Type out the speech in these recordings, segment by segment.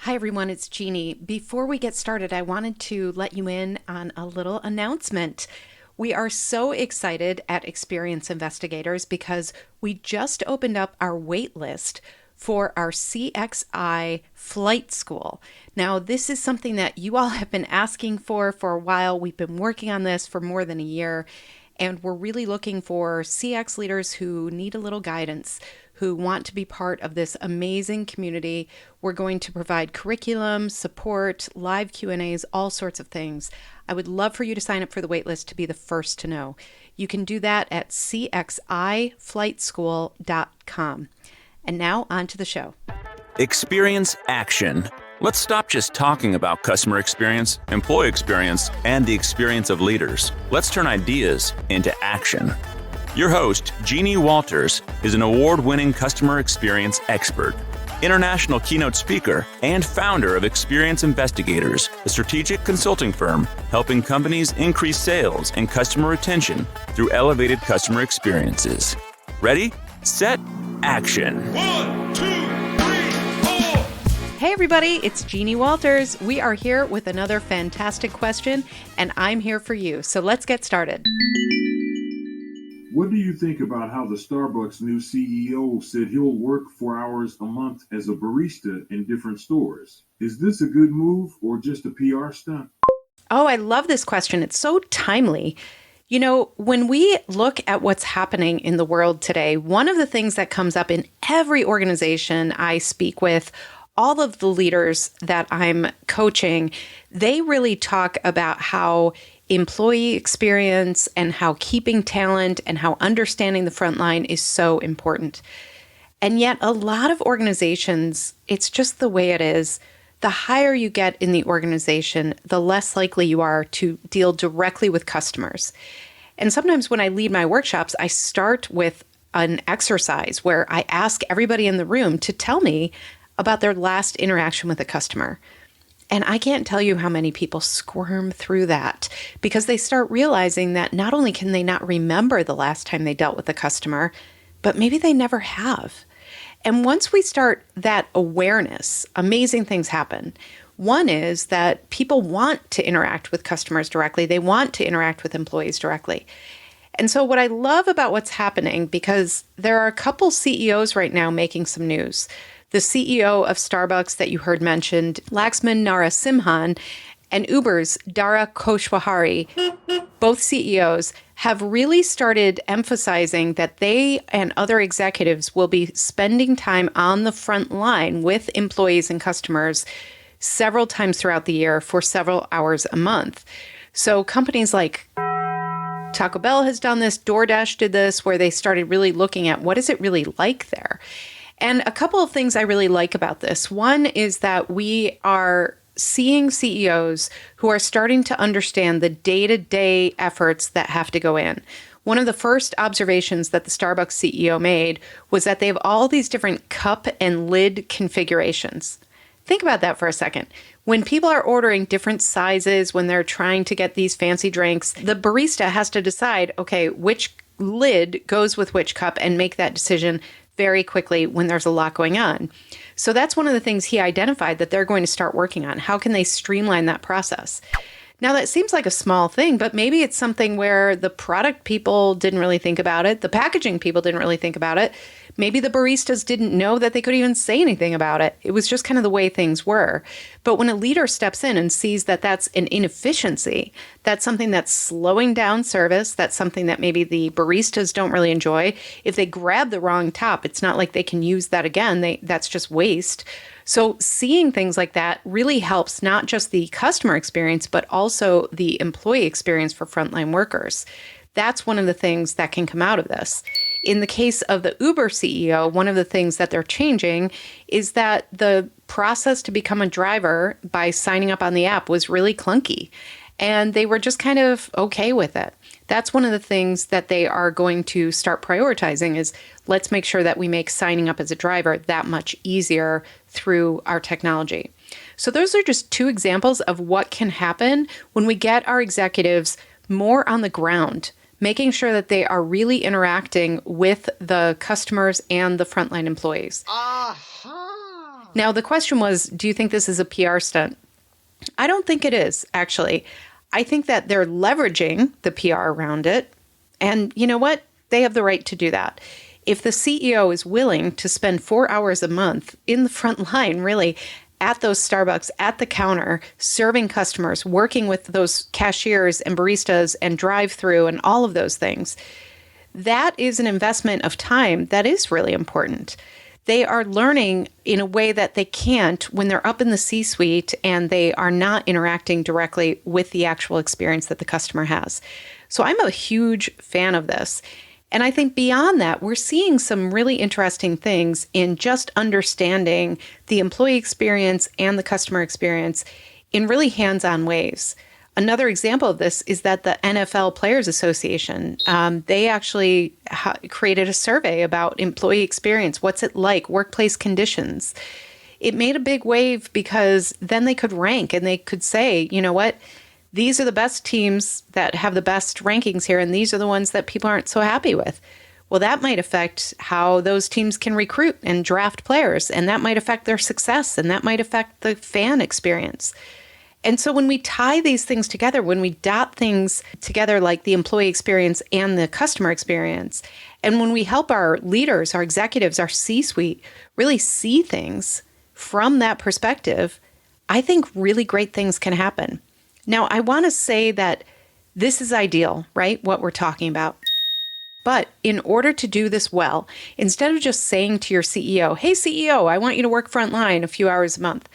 Hi everyone, it's Jeannie. Before we get started, I wanted to let you in on a little announcement. We are so excited at Experience Investigators because we just opened up our wait list for our CXI flight school. Now, this is something that you all have been asking for a while. We've been working on this for more than a year, and we're really looking for CX leaders who need a little guidance, who want to be part of this amazing community. We're going to provide curriculum, support, live Q&As, all sorts of things. I would love for you to sign up for the waitlist to be the first to know. You can do that at cxiflightschool.com. And now on to the show. Experience action. Let's stop just talking about customer experience, employee experience, and the experience of leaders. Let's turn ideas into action. Your host, Jeannie Walters, is an award-winning customer experience expert, international keynote speaker, and founder of Experience Investigators, a strategic consulting firm helping companies increase sales and customer retention through elevated customer experiences. Ready, set, action. 1, 2, 3, 4. Hey everybody, it's Jeannie Walters. We are here with another fantastic question, and I'm here for you. So let's get started. What do you think about how the Starbucks new CEO said he'll work 4 hours a month as a barista in different stores? Is this a good move or just a PR stunt? Oh, I love this question. It's so timely. You know, when we look at what's happening in the world today, one of the things that comes up in every organization I speak with, all of the leaders that I'm coaching, they really talk about how employee experience and how keeping talent and how understanding the front line is so important. And yet a lot of organizations, it's just the way it is. The higher you get in the organization, the less likely you are to deal directly with customers. And sometimes when I lead my workshops, I start with an exercise where I ask everybody in the room to tell me about their last interaction with a customer. And I can't tell you how many people squirm through that because they start realizing that not only can they not remember the last time they dealt with a customer, but maybe they never have. And once we start that awareness, amazing things happen. One is that people want to interact with customers directly. They want to interact with employees directly. And so what I love about what's happening, because there are a couple CEOs right now making some news. The CEO of Starbucks that you heard mentioned, Laxman Narasimhan, and Uber's Dara Khosrowshahi, both CEOs, have really started emphasizing that they and other executives will be spending time on the front line with employees and customers several times throughout the year for several hours a month. So companies like Taco Bell has done this, DoorDash did this, where they started really looking at what is it really like there. And a couple of things I really like about this. One is that we are seeing CEOs who are starting to understand the day-to-day efforts that have to go in. One of the first observations that the Starbucks CEO made was that they have all these different cup and lid configurations. Think about that for a second. When people are ordering different sizes, when they're trying to get these fancy drinks, the barista has to decide, okay, which lid goes with which cup and make that decision very quickly when there's a lot going on. So that's one of the things he identified that they're going to start working on. How can they streamline that process? Now, that seems like a small thing, but maybe it's something where the product people didn't really think about it. The packaging people didn't really think about it. Maybe the baristas didn't know that they could even say anything about it. It was just kind of the way things were. But when a leader steps in and sees that that's an inefficiency, that's something that's slowing down service, that's something that maybe the baristas don't really enjoy. If they grab the wrong top, it's not like they can use that again. That's just waste. So seeing things like that really helps not just the customer experience, but also the employee experience for frontline workers. That's one of the things that can come out of this. In the case of the Uber CEO, one of the things that they're changing is that the process to become a driver by signing up on the app was really clunky. And they were just kind of okay with it. That's one of the things that they are going to start prioritizing is let's make sure that we make signing up as a driver that much easier through our technology. So those are just two examples of what can happen when we get our executives more on the ground, making sure that they are really interacting with the customers and the frontline employees. Aha! Now, the question was, do you think this is a PR stunt? I don't think it is, actually. I think that they're leveraging the PR around it. And you know what? They have the right to do that. If the CEO is willing to spend 4 hours a month in the front line, really, at those Starbucks, at the counter, serving customers, working with those cashiers and baristas and drive-through and all of those things, that is an investment of time that is really important. They are learning in a way that they can't when they're up in the C-suite and they are not interacting directly with the actual experience that the customer has. So I'm a huge fan of this. And I think beyond that, we're seeing some really interesting things in just understanding the employee experience and the customer experience in really hands-on ways. Another example of this is that the NFL Players Association, they actually created a survey about employee experience. What's it like? Workplace conditions. It made a big wave because then they could rank and they could say, you know what? These are the best teams that have the best rankings here, and these are the ones that people aren't so happy with. Well, that might affect how those teams can recruit and draft players, and that might affect their success, and that might affect the fan experience. And so when we tie these things together, when we dot things together like the employee experience and the customer experience, and when we help our leaders, our executives, our C-suite really see things from that perspective, I think really great things can happen. Now, I want to say that this is ideal, right? What we're talking about. But in order to do this well, instead of just saying to your CEO, hey, CEO, I want you to work frontline a few hours a month,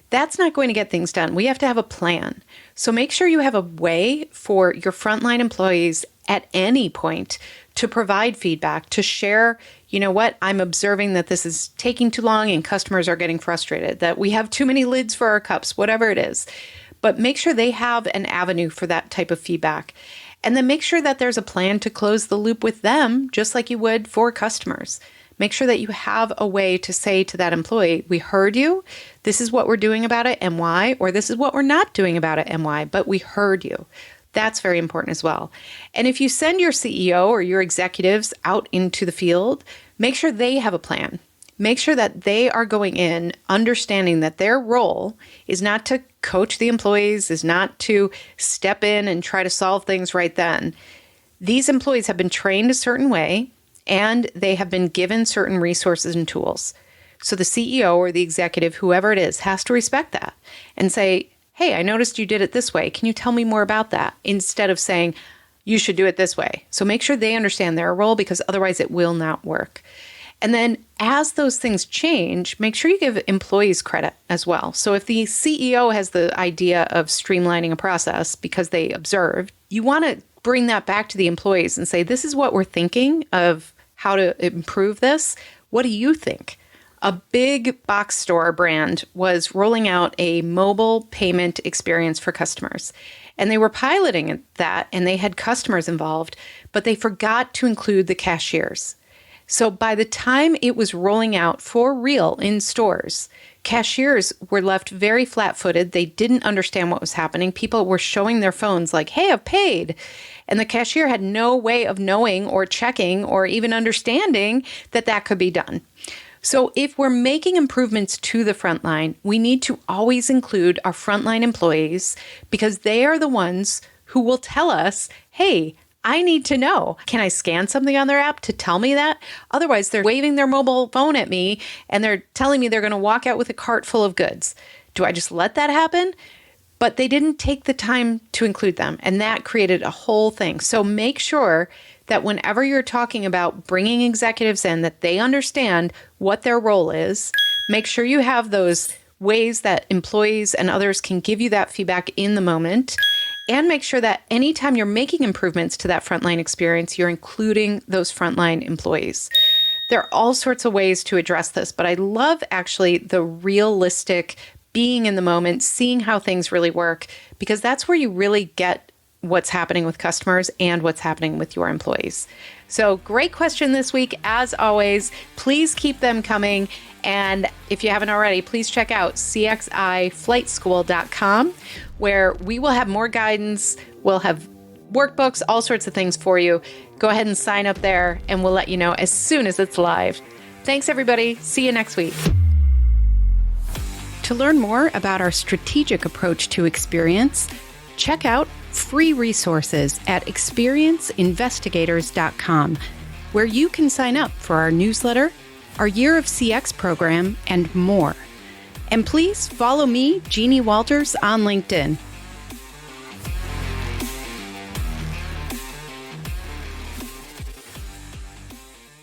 that's not going to get things done. We have to have a plan. So make sure you have a way for your frontline employees at any point to provide feedback, to share, you know what, I'm observing that this is taking too long and customers are getting frustrated, that we have too many lids for our cups, whatever it is. But make sure they have an avenue for that type of feedback. And then make sure that there's a plan to close the loop with them, just like you would for customers. Make sure that you have a way to say to that employee, we heard you, this is what we're doing about it and why, or this is what we're not doing about it and why, but we heard you. That's very important as well. And if you send your CEO or your executives out into the field, make sure they have a plan. Make sure that they are going in understanding that their role is not to coach the employees, is not to step in and try to solve things right then. These employees have been trained a certain way, and they have been given certain resources and tools. So the CEO or the executive, whoever it is, has to respect that and say, hey, I noticed you did it this way. Can you tell me more about that? Instead of saying, you should do it this way. So make sure they understand their role, because otherwise it will not work. And then as those things change, make sure you give employees credit as well. So if the CEO has the idea of streamlining a process because they observed, you want to bring that back to the employees and say, this is what we're thinking of how to improve this. What do you think? A big box store brand was rolling out a mobile payment experience for customers. And they were piloting that, and they had customers involved, but they forgot to include the cashiers. So by the time it was rolling out for real in stores, cashiers were left very flat-footed. They didn't understand what was happening. People were showing their phones like, hey, I've paid. And the cashier had no way of knowing or checking or even understanding that that could be done. So if we're making improvements to the frontline, we need to always include our frontline employees, because they are the ones who will tell us, hey, I need to know. Can I scan something on their app to tell me that? Otherwise, they're waving their mobile phone at me and they're telling me they're going to walk out with a cart full of goods. Do I just let that happen? But they didn't take the time to include them, and that created a whole thing. So make sure that whenever you're talking about bringing executives in, that they understand what their role is. Make sure you have those ways that employees and others can give you that feedback in the moment. And make sure that anytime you're making improvements to that frontline experience, you're including those frontline employees. There are all sorts of ways to address this, but I love actually the realistic being in the moment, seeing how things really work, because that's where you really get what's happening with customers and what's happening with your employees. So great question this week. As always, please keep them coming. And if you haven't already, please check out cxiflightschool.com, where we will have more guidance. We'll have workbooks, all sorts of things for you. Go ahead and sign up there, and we'll let you know as soon as it's live. Thanks, everybody. See you next week. To learn more about our strategic approach to experience, check out free resources at experienceinvestigators.com, where you can sign up for our newsletter, our Year of CX program, and more. And please follow me, Jeannie Walters, on LinkedIn.